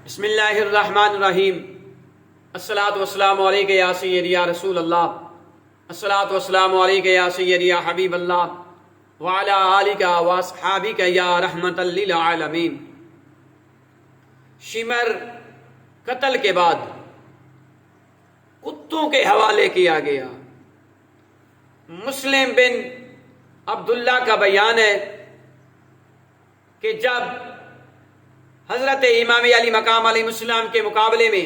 بسم اللہ الرحمن الرحیم۔ الصلاۃ والسلام علیک یا سیدی یا رسول اللہ، الصلاۃ والسلام علیک یا سیدی یا حبیب اللہ، وعلی آلک واصحابک یا رحمۃ للعالمین۔ شمر قتل کے بعد کتوں کے حوالے کیا گیا۔ مسلم بن عبداللہ کا بیان ہے کہ جب حضرت امام علی مقام علیہ السلام کے مقابلے میں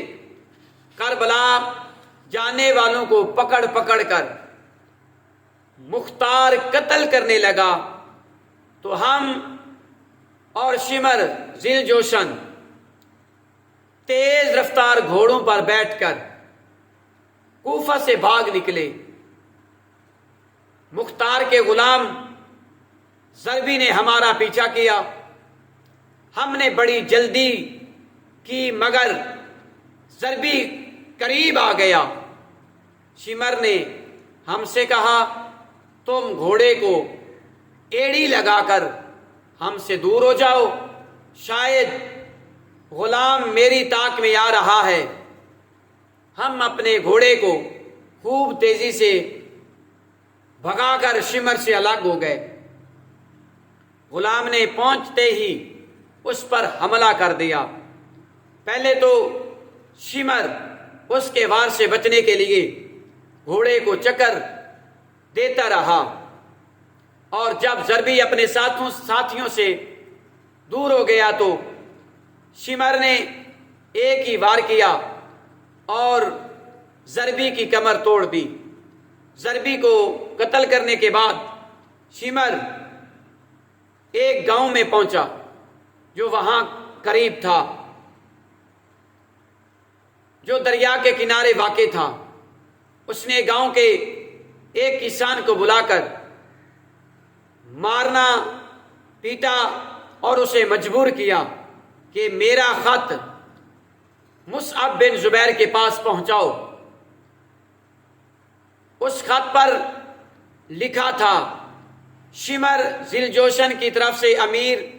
کربلا جانے والوں کو پکڑ پکڑ کر مختار قتل کرنے لگا تو ہم اور شمر ذیل جوشن تیز رفتار گھوڑوں پر بیٹھ کر کوفہ سے بھاگ نکلے۔ مختار کے غلام ضربی نے ہمارا پیچھا کیا۔ ہم نے بڑی جلدی کی مگر ضربی قریب آ گیا۔ شمر نے ہم سے کہا تم گھوڑے کو ایڑی لگا کر ہم سے دور ہو جاؤ، شاید غلام میری طاق میں آ رہا ہے۔ ہم اپنے گھوڑے کو خوب تیزی سے بھگا کر شمر سے الگ ہو گئے۔ غلام نے پہنچتے ہی اس پر حملہ کر دیا۔ پہلے تو شمر اس کے وار سے بچنے کے لیے گھوڑے کو چکر دیتا رہا، اور جب ضربی اپنے ساتھیوں سے دور ہو گیا تو شمر نے ایک ہی وار کیا اور ضربی کی کمر توڑ دی۔ ضربی کو قتل کرنے کے بعد شمر ایک گاؤں میں پہنچا جو وہاں قریب تھا، جو دریا کے کنارے واقع تھا۔ اس نے گاؤں کے ایک کسان کو بلا کر مارنا پیٹا اور اسے مجبور کیا کہ میرا خط مصعب بن زبیر کے پاس پہنچاؤ۔ اس خط پر لکھا تھا شمر ذیل جوشن کی طرف سے امیر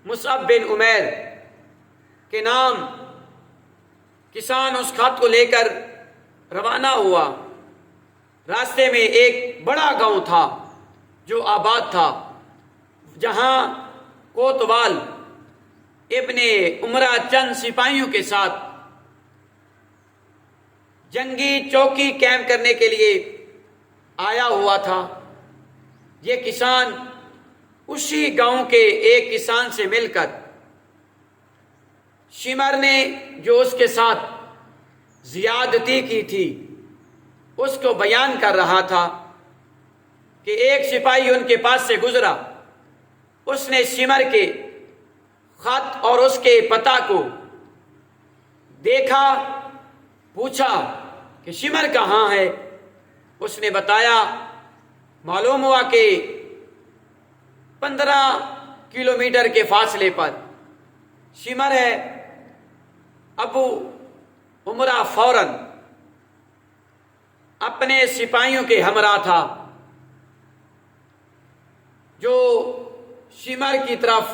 مصعب بن عمیر کے نام۔ کسان اس خط کو لے کر روانہ ہوا۔ راستے میں ایک بڑا گاؤں تھا جو آباد تھا، جہاں کوتوال ابن عمرہ چند سپاہیوں کے ساتھ جنگی چوکی کیمپ کرنے کے لیے آیا ہوا تھا۔ یہ کسان اسی گاؤں کے ایک کسان سے مل کر شمر نے جو اس کے ساتھ زیادتی کی تھی اس کو بیان کر رہا تھا کہ ایک سپاہی ان کے پاس سے گزرا۔ اس نے شمر کے خط اور اس کے پتہ کو دیکھا، پوچھا کہ شمر کہاں ہے۔ اس نے بتایا، معلوم ہوا کہ 15 کلومیٹر کے فاصلے پر شمر ہے۔ ابو عمرہ فوراً اپنے سپاہیوں کے ہمراہ تھا جو شمر کی طرف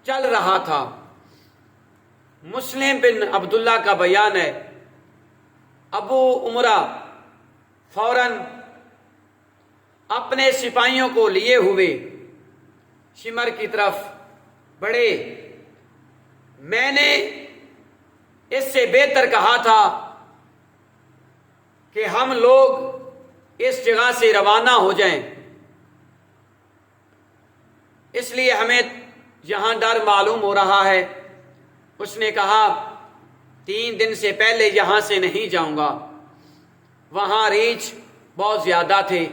چل رہا تھا۔ مسلم بن عبداللہ کا بیان ہے، ابو عمرہ فوراً اپنے سپاہیوں کو لیے ہوئے شمر کی طرف بڑھے۔ میں نے اس سے بہتر کہا تھا کہ ہم لوگ اس جگہ سے روانہ ہو جائیں، اس لیے ہمیں یہاں ڈر معلوم ہو رہا ہے۔ اس نے کہا 3 دن سے پہلے یہاں سے نہیں جاؤں گا، وہاں ریچھ بہت زیادہ تھے،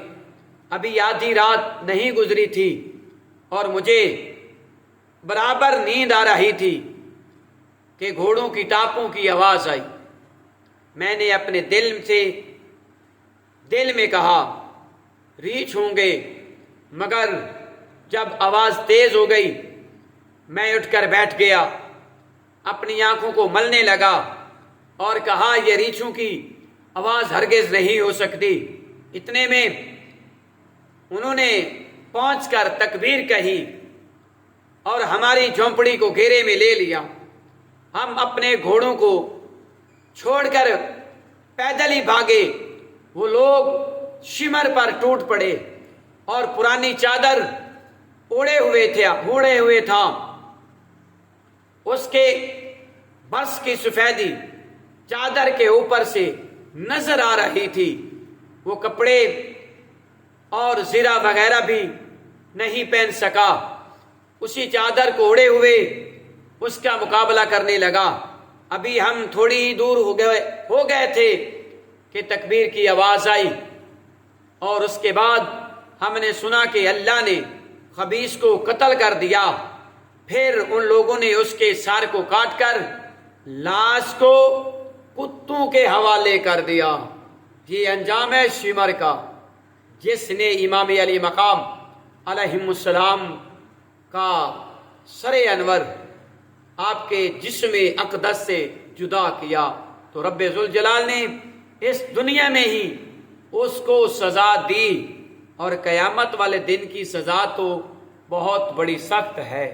ابھی آدھی رات نہیں گزری تھی اور مجھے برابر نیند آ رہی تھی کہ گھوڑوں کی ٹاپوں کی آواز آئی۔ میں نے اپنے دل میں کہا ریچھ ہوں گے، مگر جب آواز تیز ہو گئی میں اٹھ کر بیٹھ گیا، اپنی آنکھوں کو ملنے لگا اور کہا یہ ریچھوں کی آواز ہرگز نہیں ہو سکتی۔ اتنے میں انہوں نے پہنچ کر تکبیر کہی اور ہماری جھونپڑی کو گھیرے میں لے لیا۔ ہم اپنے گھوڑوں کو چھوڑ کر پیدل ہی بھاگے، وہ لوگ شمر پر ٹوٹ پڑے اور پرانی چادر اوڑے ہوئے تھا، اس کے بس کی سفیدی چادر کے اوپر سے نظر آ رہی تھی۔ وہ کپڑے اور زرہ وغیرہ بھی نہیں پہن سکا، اسی چادر کو اوڑے ہوئے اس کا مقابلہ کرنے لگا۔ ابھی ہم تھوڑی ہی دور ہو گئے تھے کہ تکبیر کی آواز آئی، اور اس کے بعد ہم نے سنا کہ اللہ نے خبیث کو قتل کر دیا۔ پھر ان لوگوں نے اس کے سر کو کاٹ کر لاش کو کتوں کے حوالے کر دیا۔ یہ انجام ہے شمر کا، جس نے امام علی مقام علیہم السلام کا سر انور آپ کے جسم اقدس سے جدا کیا۔ تو رب ذوالجلال نے اس دنیا میں ہی اس کو سزا دی، اور قیامت والے دن کی سزا تو بہت بڑی سخت ہے۔